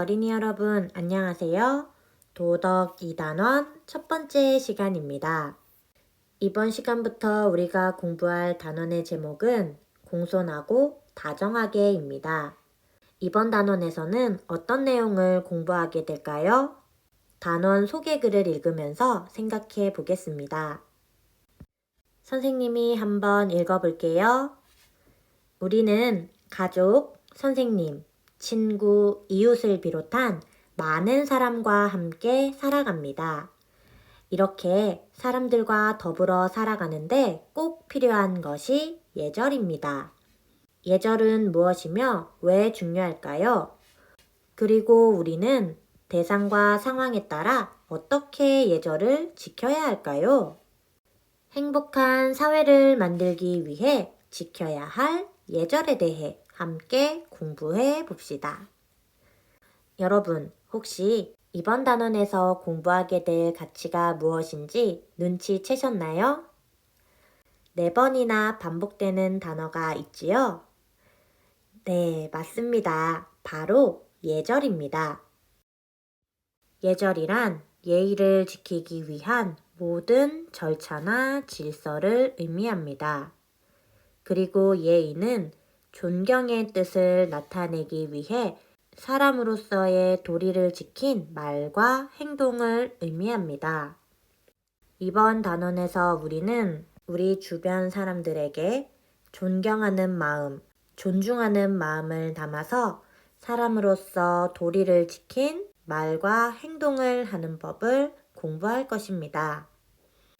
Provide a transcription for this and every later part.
어린이 여러분, 안녕하세요. 도덕 2단원 첫 번째 시간입니다. 이번 시간부터 우리가 공부할 단원의 제목은 공손하고 다정하게입니다. 이번 단원에서는 어떤 내용을 공부하게 될까요? 단원 소개글을 읽으면서 생각해 보겠습니다. 선생님이 한번 읽어볼게요. 우리는 가족, 선생님, 친구, 이웃을 비롯한 많은 사람과 함께 살아갑니다. 이렇게 사람들과 더불어 살아가는데 꼭 필요한 것이 예절입니다. 예절은 무엇이며 왜 중요할까요? 그리고 우리는 대상과 상황에 따라 어떻게 예절을 지켜야 할까요? 행복한 사회를 만들기 위해 지켜야 할 예절에 대해 함께 공부해 봅시다. 여러분, 혹시 이번 단원에서 공부하게 될 가치가 무엇인지 눈치채셨나요? 4번이나 반복되는 단어가 있지요? 네, 맞습니다. 바로 예절입니다. 예절이란 예의를 지키기 위한 모든 절차나 질서를 의미합니다. 그리고 예의는 존경의 뜻을 나타내기 위해 사람으로서의 도리를 지킨 말과 행동을 의미합니다. 이번 단원에서 우리는 우리 주변 사람들에게 존경하는 마음, 존중하는 마음을 담아서 사람으로서 도리를 지킨 말과 행동을 하는 법을 공부할 것입니다.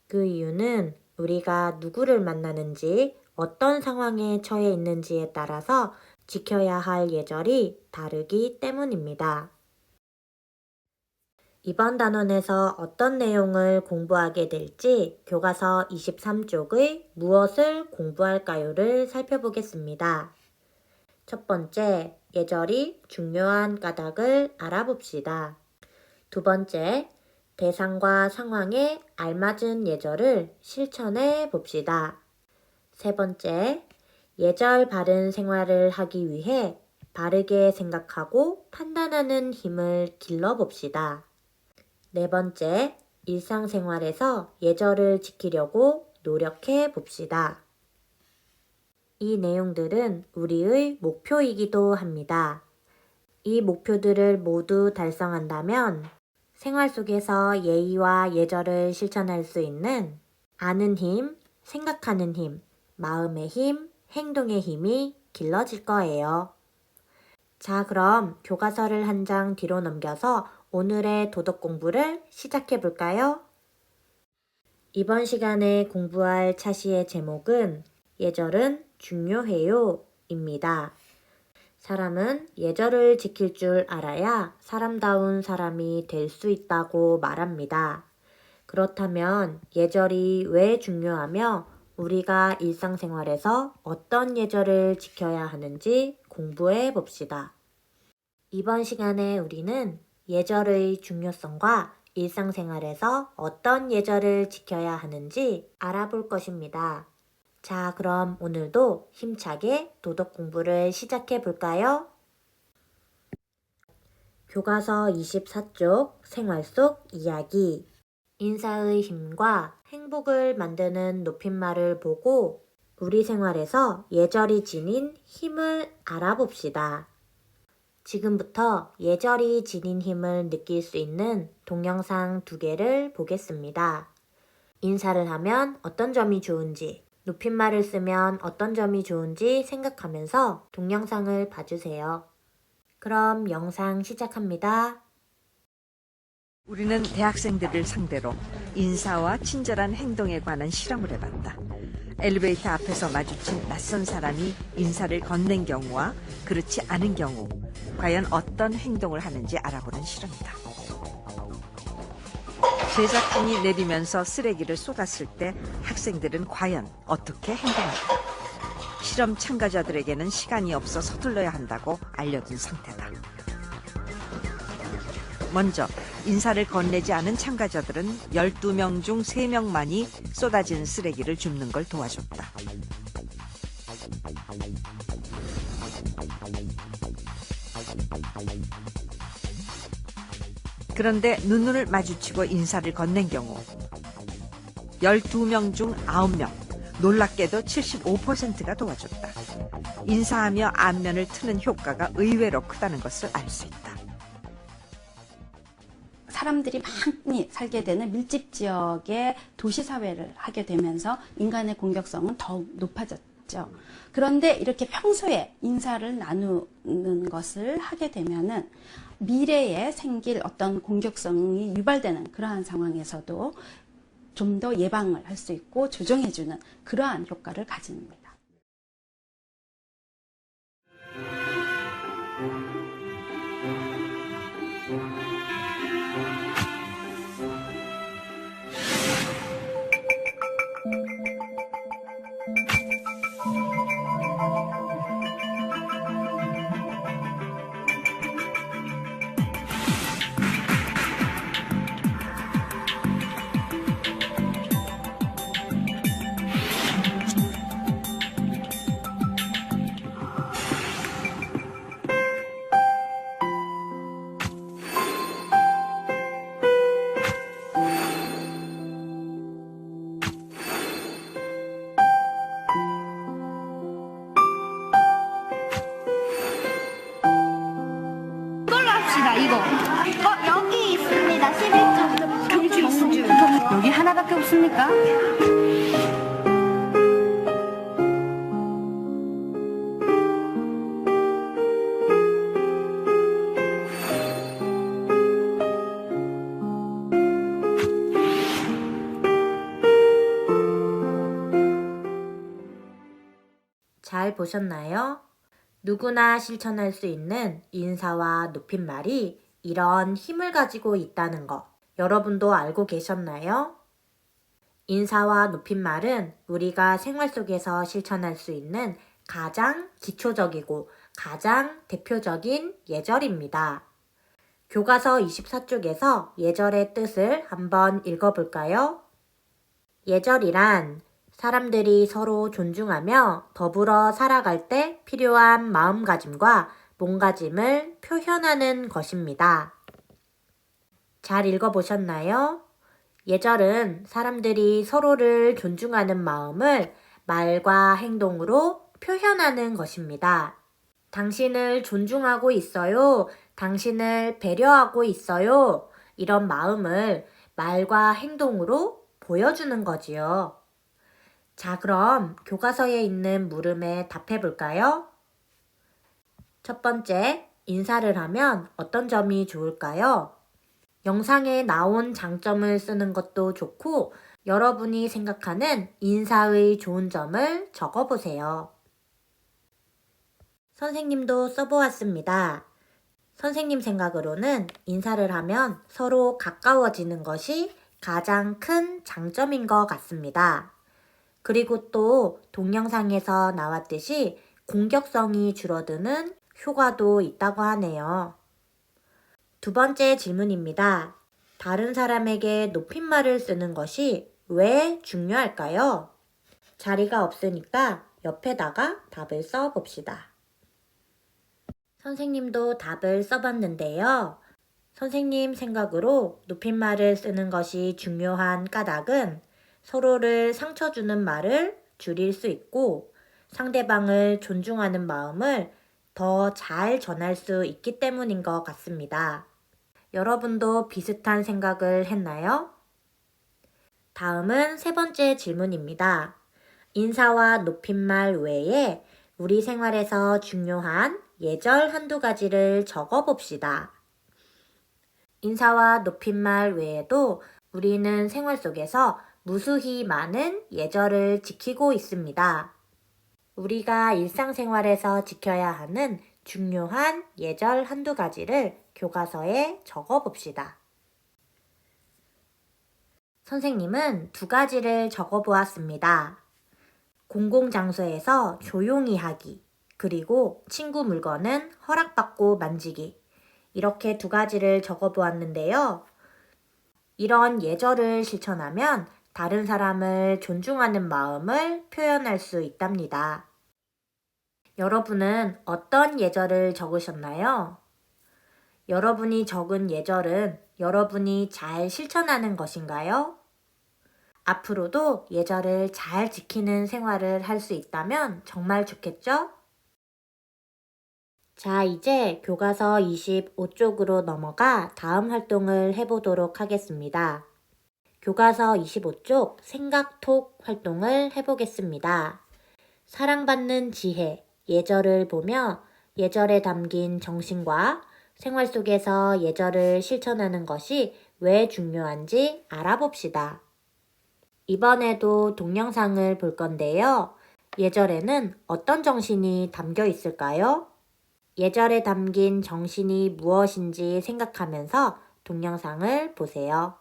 그 이유는 우리가 누구를 만나는지 어떤 상황에 처해 있는지에 따라서 지켜야 할 예절이 다르기 때문입니다. 이번 단원에서 어떤 내용을 공부하게 될지 교과서 23쪽의 무엇을 공부할까요를 살펴보겠습니다. 첫 번째, 예절이 중요한 까닭을 알아봅시다. 두 번째, 대상과 상황에 알맞은 예절을 실천해 봅시다. 세 번째, 예절 바른 생활을 하기 위해 바르게 생각하고 판단하는 힘을 길러봅시다. 네 번째, 일상생활에서 예절을 지키려고 노력해 봅시다. 이 내용들은 우리의 목표이기도 합니다. 이 목표들을 모두 달성한다면 생활 속에서 예의와 예절을 실천할 수 있는 아는 힘, 생각하는 힘, 마음의 힘, 행동의 힘이 길러질 거예요. 자, 그럼 교과서를 한 장 뒤로 넘겨서 오늘의 도덕 공부를 시작해 볼까요? 이번 시간에 공부할 차시의 제목은 예절은 중요해요 입니다. 사람은 예절을 지킬 줄 알아야 사람다운 사람이 될 수 있다고 말합니다. 그렇다면 예절이 왜 중요하며 우리가 일상생활에서 어떤 예절을 지켜야 하는지 공부해 봅시다. 이번 시간에 우리는 예절의 중요성과 일상생활에서 어떤 예절을 지켜야 하는지 알아볼 것입니다. 자, 그럼 오늘도 힘차게 도덕 공부를 시작해 볼까요? 교과서 24쪽 생활 속 이야기. 인사의 힘과 행복을 만드는 높임말을 보고 우리 생활에서 예절이 지닌 힘을 알아봅시다. 지금부터 예절이 지닌 힘을 느낄 수 있는 동영상 2개를 보겠습니다. 인사를 하면 어떤 점이 좋은지, 높임말을 쓰면 어떤 점이 좋은지 생각하면서 동영상을 봐주세요. 그럼 영상 시작합니다. 우리는 대학생들을 상대로 인사와 친절한 행동에 관한 실험을 해봤다. 엘리베이터 앞에서 마주친 낯선 사람이 인사를 건넨 경우와 그렇지 않은 경우, 과연 어떤 행동을 하는지 알아보는 실험이다. 제작진이 내리면서 쓰레기를 쏟았을 때 학생들은 과연 어떻게 행동할까? 실험 참가자들에게는 시간이 없어 서둘러야 한다고 알려준 상태다. 먼저 인사를 건네지 않은 참가자들은 12명 중 3명만이 쏟아진 쓰레기를 줍는 걸 도와줬다. 그런데 눈을 마주치고 인사를 건넨 경우 12명 중 9명, 놀랍게도 75%가 도와줬다. 인사하며 안면을 트는 효과가 의외로 크다는 것을 알 수 있다. 사람들이 많이 살게 되는 밀집 지역의 도시사회를 하게 되면서 인간의 공격성은 더욱 높아졌죠. 그런데 이렇게 평소에 인사를 나누는 것을 하게 되면은 미래에 생길 어떤 공격성이 유발되는 그러한 상황에서도 좀 더 예방을 할 수 있고 조정해주는 그러한 효과를 가집니다. 이걸로 합시다, 이거. 여기 있습니다. 11점. 경주. 여기 하나밖에 없습니까? 잘 보셨나요? 누구나 실천할 수 있는 인사와 높임말이 이런 힘을 가지고 있다는 거 여러분도 알고 계셨나요? 인사와 높임말은 우리가 생활 속에서 실천할 수 있는 가장 기초적이고 가장 대표적인 예절입니다. 교과서 24쪽에서 예절의 뜻을 한번 읽어볼까요? 예절이란 사람들이 서로 존중하며 더불어 살아갈 때 필요한 마음가짐과 몸가짐을 표현하는 것입니다. 잘 읽어보셨나요? 예절은 사람들이 서로를 존중하는 마음을 말과 행동으로 표현하는 것입니다. 당신을 존중하고 있어요. 당신을 배려하고 있어요. 이런 마음을 말과 행동으로 보여주는 거지요. 자, 그럼 교과서에 있는 물음에 답해 볼까요? 첫 번째, 인사를 하면 어떤 점이 좋을까요? 영상에 나온 장점을 쓰는 것도 좋고 여러분이 생각하는 인사의 좋은 점을 적어보세요. 선생님도 써보았습니다. 선생님 생각으로는 인사를 하면 서로 가까워지는 것이 가장 큰 장점인 것 같습니다. 그리고 또 동영상에서 나왔듯이 공격성이 줄어드는 효과도 있다고 하네요. 두 번째 질문입니다. 다른 사람에게 높임말을 쓰는 것이 왜 중요할까요? 자리가 없으니까 옆에다가 답을 써봅시다. 선생님도 답을 써봤는데요. 선생님 생각으로 높임말을 쓰는 것이 중요한 까닭은 서로를 상처 주는 말을 줄일 수 있고 상대방을 존중하는 마음을 더 잘 전할 수 있기 때문인 것 같습니다. 여러분도 비슷한 생각을 했나요? 다음은 세 번째 질문입니다. 인사와 높임말 외에 우리 생활에서 중요한 예절 한두 가지를 적어봅시다. 인사와 높임말 외에도 우리는 생활 속에서 무수히 많은 예절을 지키고 있습니다. 우리가 일상생활에서 지켜야 하는 중요한 예절 한두 가지를 교과서에 적어봅시다. 선생님은 두 가지를 적어보았습니다. 공공장소에서 조용히 하기, 그리고 친구 물건은 허락받고 만지기. 이렇게 두 가지를 적어보았는데요. 이런 예절을 실천하면 다른 사람을 존중하는 마음을 표현할 수 있답니다. 여러분은 어떤 예절을 적으셨나요? 여러분이 적은 예절은 여러분이 잘 실천하는 것인가요? 앞으로도 예절을 잘 지키는 생활을 할 수 있다면 정말 좋겠죠? 자, 이제 교과서 25쪽으로 넘어가 다음 활동을 해보도록 하겠습니다. 교과서 25쪽 생각톡 활동을 해보겠습니다. 사랑받는 지혜, 예절을 보며 예절에 담긴 정신과 생활 속에서 예절을 실천하는 것이 왜 중요한지 알아봅시다. 이번에도 동영상을 볼 건데요. 예절에는 어떤 정신이 담겨 있을까요? 예절에 담긴 정신이 무엇인지 생각하면서 동영상을 보세요.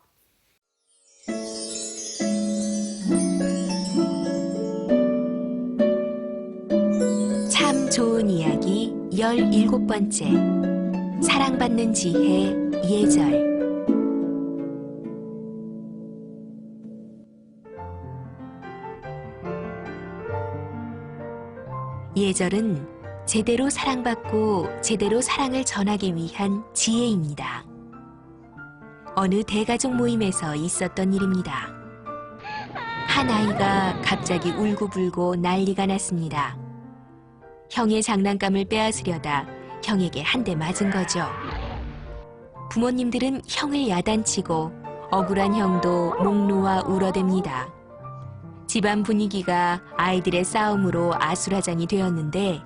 참 좋은 이야기 17번째 사랑받는 지혜 예절 예절은 제대로 사랑받고 제대로 사랑을 전하기 위한 지혜입니다. 어느 대가족 모임에서 있었던 일입니다. 한 아이가 갑자기 울고불고 난리가 났습니다. 형의 장난감을 빼앗으려다 형에게 한 대 맞은 거죠. 부모님들은 형을 야단치고 억울한 형도 목 놓아 울어댑니다. 집안 분위기가 아이들의 싸움으로 아수라장이 되었는데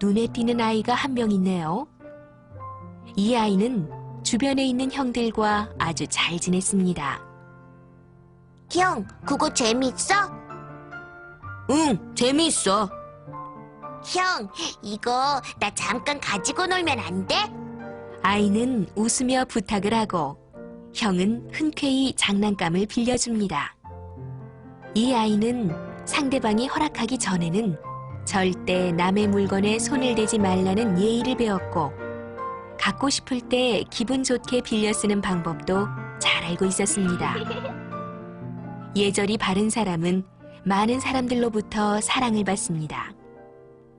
눈에 띄는 아이가 한 명 있네요. 이 아이는 주변에 있는 형들과 아주 잘 지냈습니다. 형, 그거 재밌어? 응, 재미있어. 형, 이거 나 잠깐 가지고 놀면 안 돼? 아이는 웃으며 부탁을 하고 형은 흔쾌히 장난감을 빌려줍니다. 이 아이는 상대방이 허락하기 전에는 절대 남의 물건에 손을 대지 말라는 예의를 배웠고 갖고 싶을 때 기분 좋게 빌려 쓰는 방법도 잘 알고 있었습니다. 예절이 바른 사람은 많은 사람들로부터 사랑을 받습니다.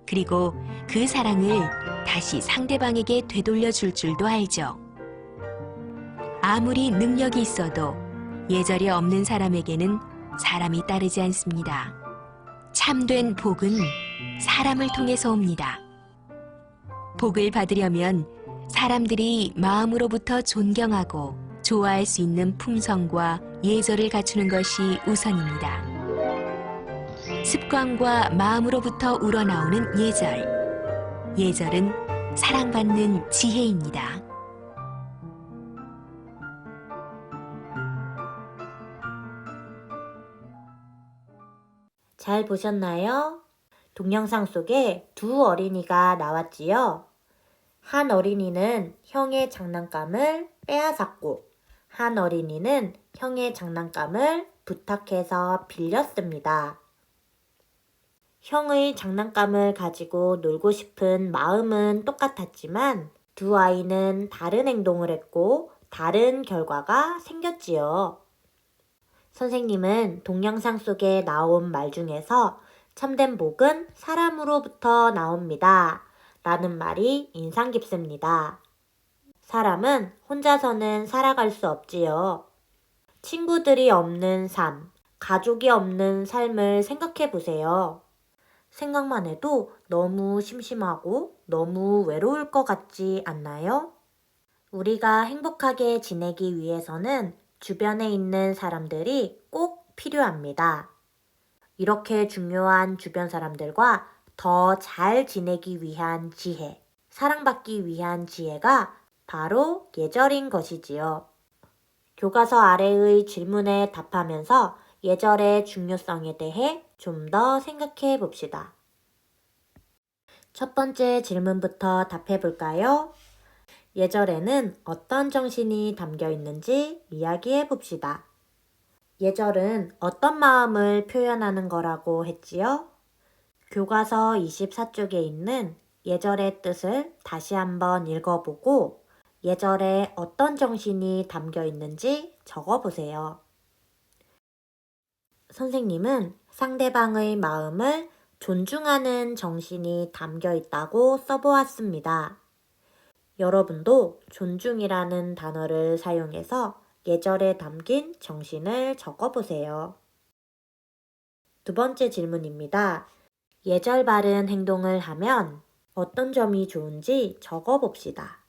그리고 그 사랑을 다시 상대방에게 되돌려 줄 줄도 알죠. 아무리 능력이 있어도 예절이 없는 사람에게는 사람이 따르지 않습니다. 참된 복은 사람을 통해서 옵니다. 복을 받으려면 사람들이 마음으로부터 존경하고 좋아할 수 있는 품성과 예절을 갖추는 것이 우선입니다. 습관과 마음으로부터 우러나오는 예절. 예절은 사랑받는 지혜입니다. 잘 보셨나요? 동영상 속에 두 어린이가 나왔지요. 한 어린이는 형의 장난감을 빼앗았고 한 어린이는 형의 장난감을 부탁해서 빌렸습니다. 형의 장난감을 가지고 놀고 싶은 마음은 똑같았지만 두 아이는 다른 행동을 했고 다른 결과가 생겼지요. 선생님은 동영상 속에 나온 말 중에서 참된 복은 사람으로부터 나옵니다. 라는 말이 인상 깊습니다. 사람은 혼자서는 살아갈 수 없지요. 친구들이 없는 삶, 가족이 없는 삶을 생각해 보세요. 생각만 해도 너무 심심하고 너무 외로울 것 같지 않나요? 우리가 행복하게 지내기 위해서는 주변에 있는 사람들이 꼭 필요합니다. 이렇게 중요한 주변 사람들과 더 잘 지내기 위한 지혜, 사랑받기 위한 지혜가 바로 예절인 것이지요. 교과서 아래의 질문에 답하면서 예절의 중요성에 대해 좀 더 생각해 봅시다. 첫 번째 질문부터 답해 볼까요? 예절에는 어떤 정신이 담겨 있는지 이야기해 봅시다. 예절은 어떤 마음을 표현하는 거라고 했지요? 교과서 24쪽에 있는 예절의 뜻을 다시 한번 읽어보고 예절에 어떤 정신이 담겨 있는지 적어보세요. 선생님은 상대방의 마음을 존중하는 정신이 담겨 있다고 써보았습니다. 여러분도 존중이라는 단어를 사용해서 예절에 담긴 정신을 적어보세요. 두 번째 질문입니다. 예절 바른 행동을 하면 어떤 점이 좋은지 적어봅시다.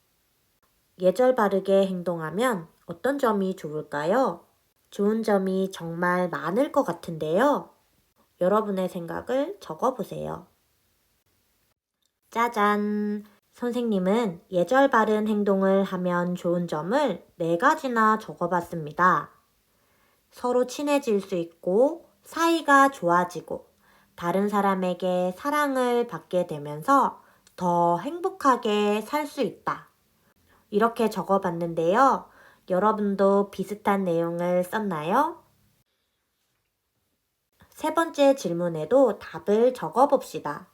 예절 바르게 행동하면 어떤 점이 좋을까요? 좋은 점이 정말 많을 것 같은데요. 여러분의 생각을 적어보세요. 짜잔! 선생님은 예절 바른 행동을 하면 좋은 점을 4가지나 적어봤습니다. 서로 친해질 수 있고, 사이가 좋아지고, 다른 사람에게 사랑을 받게 되면서 더 행복하게 살 수 있다. 이렇게 적어봤는데요. 여러분도 비슷한 내용을 썼나요? 세 번째 질문에도 답을 적어봅시다.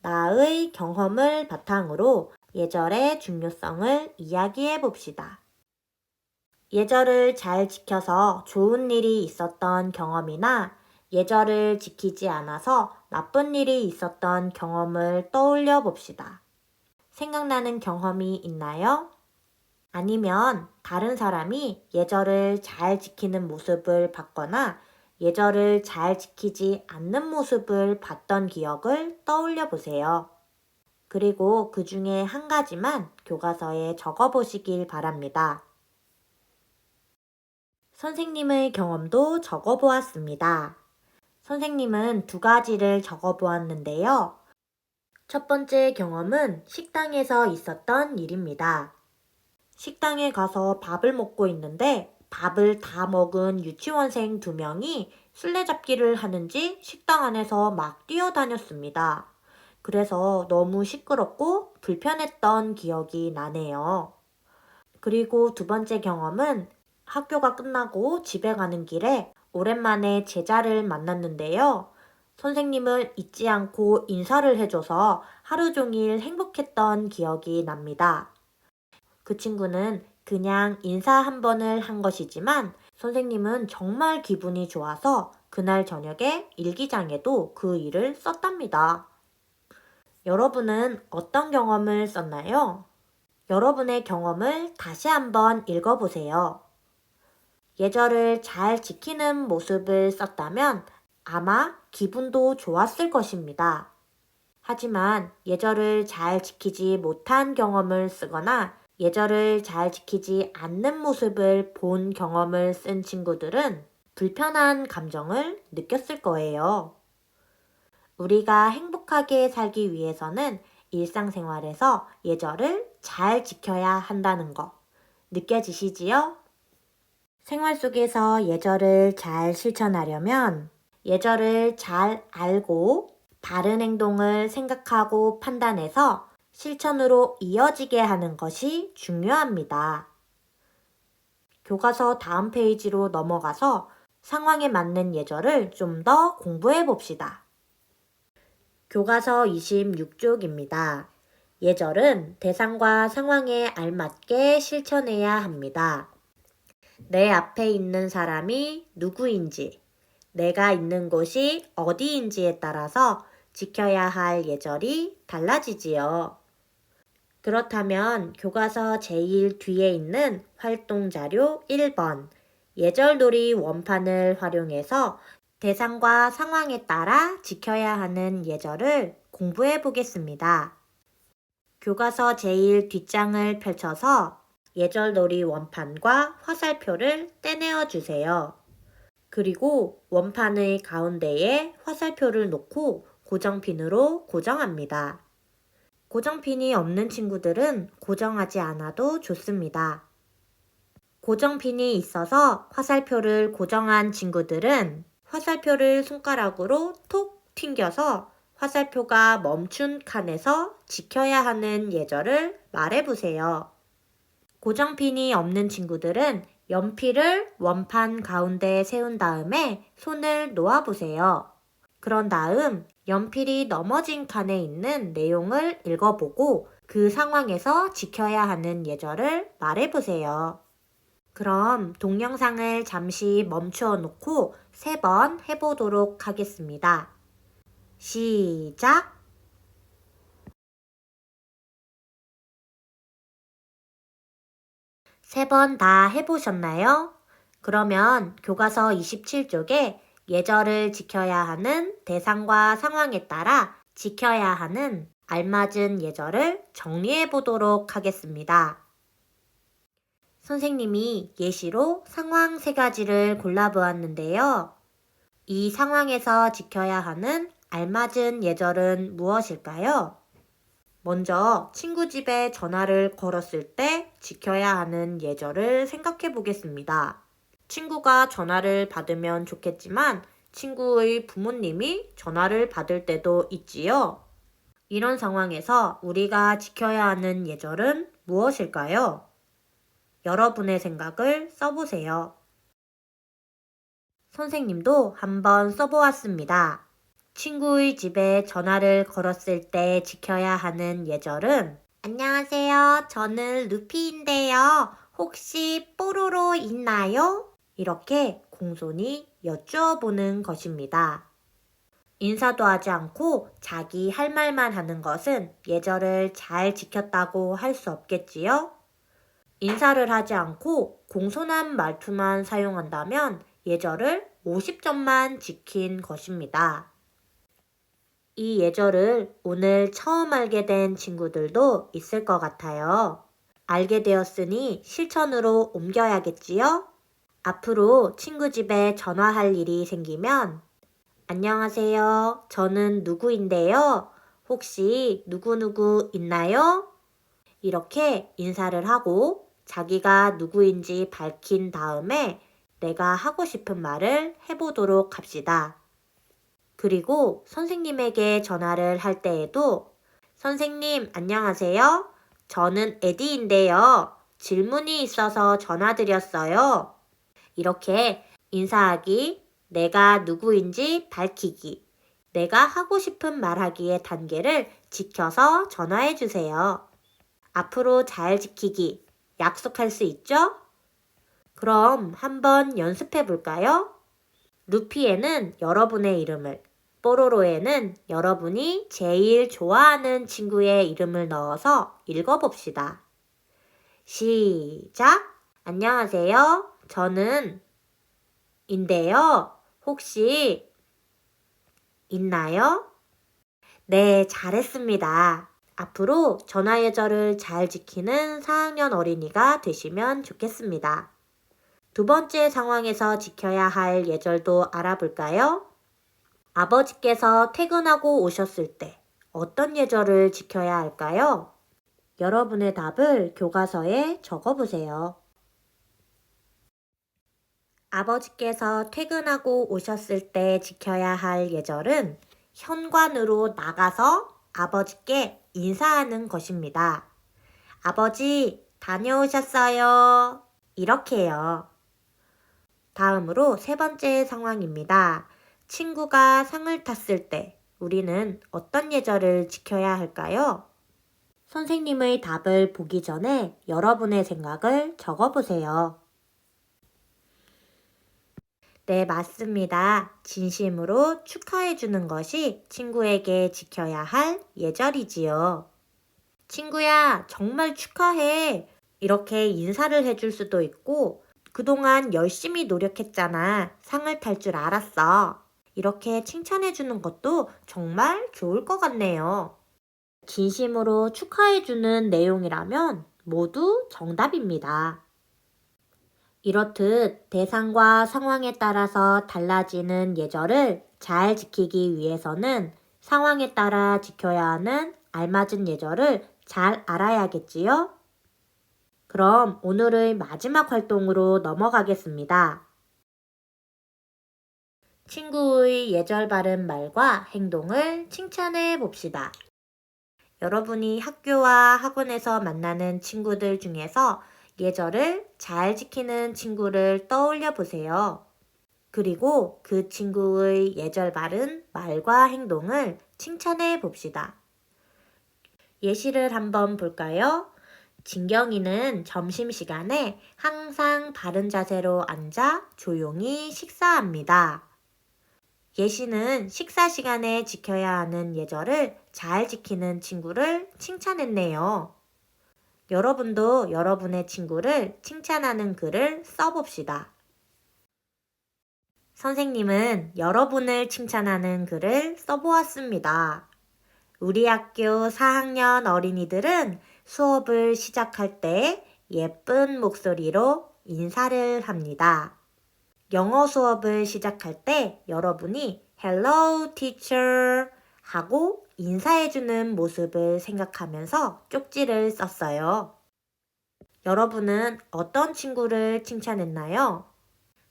나의 경험을 바탕으로 예절의 중요성을 이야기해 봅시다. 예절을 잘 지켜서 좋은 일이 있었던 경험이나 예절을 지키지 않아서 나쁜 일이 있었던 경험을 떠올려 봅시다. 생각나는 경험이 있나요? 아니면 다른 사람이 예절을 잘 지키는 모습을 봤거나 예절을 잘 지키지 않는 모습을 봤던 기억을 떠올려 보세요. 그리고 그 중에 한 가지만 교과서에 적어 보시길 바랍니다. 선생님의 경험도 적어 보았습니다. 선생님은 2가지를 적어 보았는데요. 첫 번째 경험은 식당에서 있었던 일입니다. 식당에 가서 밥을 먹고 있는데 밥을 다 먹은 유치원생 2명이 술래잡기를 하는지 식당 안에서 막 뛰어다녔습니다. 그래서 너무 시끄럽고 불편했던 기억이 나네요. 그리고 두 번째 경험은 학교가 끝나고 집에 가는 길에 오랜만에 제자를 만났는데요. 선생님을 잊지 않고 인사를 해줘서 하루 종일 행복했던 기억이 납니다. 그 친구는 그냥 인사 한 번을 한 것이지만 선생님은 정말 기분이 좋아서 그날 저녁에 일기장에도 그 일을 썼답니다. 여러분은 어떤 경험을 썼나요? 여러분의 경험을 다시 한번 읽어보세요. 예절을 잘 지키는 모습을 썼다면 아마 기분도 좋았을 것입니다. 하지만 예절을 잘 지키지 못한 경험을 쓰거나 예절을 잘 지키지 않는 모습을 본 경험을 쓴 친구들은 불편한 감정을 느꼈을 거예요. 우리가 행복하게 살기 위해서는 일상생활에서 예절을 잘 지켜야 한다는 거 느껴지시지요? 생활 속에서 예절을 잘 실천하려면 예절을 잘 알고 바른 행동을 생각하고 판단해서 실천으로 이어지게 하는 것이 중요합니다. 교과서 다음 페이지로 넘어가서 상황에 맞는 예절을 좀 더 공부해 봅시다. 교과서 26쪽입니다. 예절은 대상과 상황에 알맞게 실천해야 합니다. 내 앞에 있는 사람이 누구인지, 내가 있는 곳이 어디인지에 따라서 지켜야 할 예절이 달라지지요. 그렇다면 교과서 제일 뒤에 있는 활동자료 1번 예절놀이 원판을 활용해서 대상과 상황에 따라 지켜야 하는 예절을 공부해 보겠습니다. 교과서 제일 뒷장을 펼쳐서 예절놀이 원판과 화살표를 떼내어 주세요. 그리고 원판의 가운데에 화살표를 놓고 고정핀으로 고정합니다. 고정핀이 없는 친구들은 고정하지 않아도 좋습니다. 고정핀이 있어서 화살표를 고정한 친구들은 화살표를 손가락으로 톡 튕겨서 화살표가 멈춘 칸에서 지켜야 하는 예절을 말해보세요. 고정핀이 없는 친구들은 연필을 원판 가운데에 세운 다음에 손을 놓아보세요. 그런 다음 연필이 넘어진 칸에 있는 내용을 읽어보고 그 상황에서 지켜야 하는 예절을 말해보세요. 그럼 동영상을 잠시 멈추어 놓고 3번 해보도록 하겠습니다. 시작! 3번 다 해보셨나요? 그러면 교과서 27쪽에 예절을 지켜야 하는 대상과 상황에 따라 지켜야 하는 알맞은 예절을 정리해 보도록 하겠습니다. 선생님이 예시로 상황 3가지를 골라보았는데요. 이 상황에서 지켜야 하는 알맞은 예절은 무엇일까요? 먼저 친구 집에 전화를 걸었을 때 지켜야 하는 예절을 생각해 보겠습니다. 친구가 전화를 받으면 좋겠지만 친구의 부모님이 전화를 받을 때도 있지요. 이런 상황에서 우리가 지켜야 하는 예절은 무엇일까요? 여러분의 생각을 써보세요. 선생님도 한번 써보았습니다. 친구의 집에 전화를 걸었을 때 지켜야 하는 예절은 안녕하세요. 저는 루피인데요. 혹시 뽀로로 있나요? 이렇게 공손히 여쭈어보는 것입니다. 인사도 하지 않고 자기 할 말만 하는 것은 예절을 잘 지켰다고 할 수 없겠지요? 인사를 하지 않고 공손한 말투만 사용한다면 예절을 50점만 지킨 것입니다. 이 예절을 오늘 처음 알게 된 친구들도 있을 것 같아요. 알게 되었으니 실천으로 옮겨야겠지요? 앞으로 친구 집에 전화할 일이 생기면 안녕하세요. 저는 누구인데요. 혹시 누구누구 있나요? 이렇게 인사를 하고 자기가 누구인지 밝힌 다음에 내가 하고 싶은 말을 해보도록 합시다. 그리고 선생님에게 전화를 할 때에도 선생님 안녕하세요. 저는 에디인데요. 질문이 있어서 전화드렸어요. 이렇게 인사하기, 내가 누구인지 밝히기, 내가 하고 싶은 말하기의 단계를 지켜서 전화해 주세요. 앞으로 잘 지키기, 약속할 수 있죠? 그럼 한번 연습해 볼까요? 루피에는 여러분의 이름을, 뽀로로에는 여러분이 제일 좋아하는 친구의 이름을 넣어서 읽어봅시다. 시작! 안녕하세요. 저는 인데요. 혹시 있나요? 네, 잘했습니다. 앞으로 전화 예절을 잘 지키는 4학년 어린이가 되시면 좋겠습니다. 2번째 상황에서 지켜야 할 예절도 알아볼까요? 아버지께서 퇴근하고 오셨을 때 어떤 예절을 지켜야 할까요? 여러분의 답을 교과서에 적어보세요. 아버지께서 퇴근하고 오셨을 때 지켜야 할 예절은 현관으로 나가서 아버지께 인사하는 것입니다. 아버지, 다녀오셨어요. 이렇게요. 다음으로 3번째 상황입니다. 친구가 상을 탔을 때 우리는 어떤 예절을 지켜야 할까요? 선생님의 답을 보기 전에 여러분의 생각을 적어보세요. 네, 맞습니다. 진심으로 축하해주는 것이 친구에게 지켜야 할 예절이지요. 친구야, 정말 축하해. 이렇게 인사를 해줄 수도 있고, 그동안 열심히 노력했잖아. 상을 탈 줄 알았어. 이렇게 칭찬해주는 것도 정말 좋을 것 같네요. 진심으로 축하해주는 내용이라면 모두 정답입니다. 이렇듯 대상과 상황에 따라서 달라지는 예절을 잘 지키기 위해서는 상황에 따라 지켜야 하는 알맞은 예절을 잘 알아야겠지요? 그럼 오늘의 마지막 활동으로 넘어가겠습니다. 친구의 예절 바른 말과 행동을 칭찬해 봅시다. 여러분이 학교와 학원에서 만나는 친구들 중에서 예절을 잘 지키는 친구를 떠올려 보세요. 그리고 그 친구의 예절 바른 말과 행동을 칭찬해 봅시다. 예시를 한번 볼까요? 진경이는 점심시간에 항상 바른 자세로 앉아 조용히 식사합니다. 예시는 식사 시간에 지켜야 하는 예절을 잘 지키는 친구를 칭찬했네요. 여러분도 여러분의 친구를 칭찬하는 글을 써봅시다. 선생님은 여러분을 칭찬하는 글을 써보았습니다. 우리 학교 4학년 어린이들은 수업을 시작할 때 예쁜 목소리로 인사를 합니다. 영어 수업을 시작할 때 여러분이 Hello, teacher 하고 인사해주는 모습을 생각하면서 쪽지를 썼어요. 여러분은 어떤 친구를 칭찬했나요?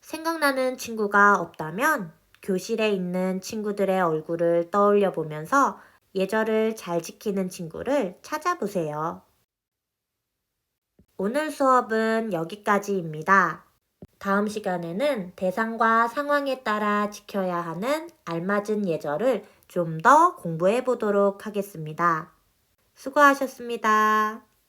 생각나는 친구가 없다면 교실에 있는 친구들의 얼굴을 떠올려 보면서 예절을 잘 지키는 친구를 찾아보세요. 오늘 수업은 여기까지입니다. 다음 시간에는 대상과 상황에 따라 지켜야 하는 알맞은 예절을 좀 더 공부해 보도록 하겠습니다. 수고하셨습니다.